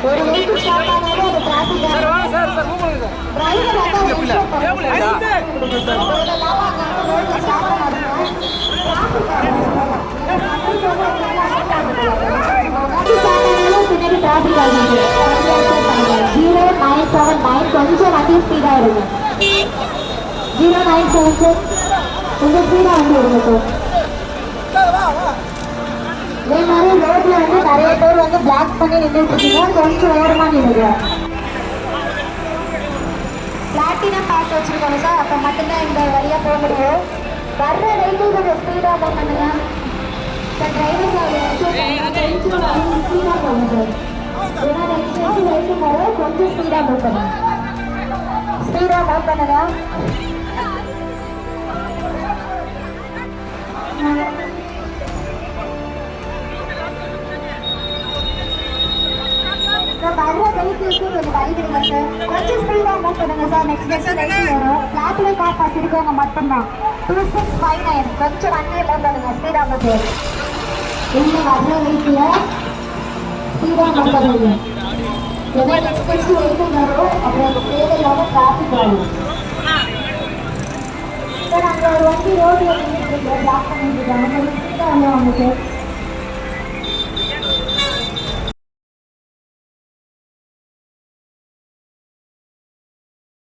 ஒரு vehicle stop ஆனாலும் அது டிராஃபிக் பின்னாடி டிராஃபிக் ஆகுது. 0979 கொஞ்சம் வண்டி ஸ்பீடா இருங்க. 0976 கொஞ்சம் ஸ்பீடா வண்டி இருங்க சார். இதே மாதிரி ரோட்ல வந்து நிறைய பேர் வந்து பிளாக் பண்ணி நின்றுட்டு இருக்கீங்க. கொஞ்சம் ஓரமா நின்றுங்க. பிளாட்டினம் பாஸ் வச்சிருக்கோங்க சார். அப்ப மட்டும்தான் இந்த வழியா போக முடியும். வர்ற வெஹிக்கிள் கொஞ்சம் ஸ்பீடா மூவ் பண்ணுங்க சார். டிரைவர் சார் கொஞ்சம் ஸ்பீடா போங்க சார். ஏன்னா நெக்ஸ்ட் வெஹிக்கிள் வர கொஞ்சம் ஸ்பீடா மூவ் பண்ணுங்க. ஸ்பீடா மூவ் பண்ணுங்க. வர்ற வெஹிக்கிள்க்கு கொஞ்சம் வழி விடுங்க சார். கொஞ்சம் ஸ்பீடா மூவ் பண்ணுங்க சார். நெக்ஸ்ட் வெஹிக்கிள் வரும். பிளாட்டினம் கார் பார்த்துருக்கவங்க மட்டும்தான். 2659 கொஞ்சம் வண்டியை மூவ் பண்ணுங்க. ஸ்பீடா மூவ் பண்ணுங்க. உள்ள வர்ற வெஹிக்கிள ஸ்பீடா மூவ் பண்ணுங்க. ஏன்னா நெக்ஸ்ட் வெஹிக்கிள் வரும். அப்புறம் தேவையில்லாம டிராஃபிக் ஆகும் சார். அங்கே ஒரு வண்டி ரோட்ல நின்றுட்டு இருக்கு. பிளாக் பண்ணிட்டு இருக்காங்க. ஸ்பீடா வருவாங்க சார்.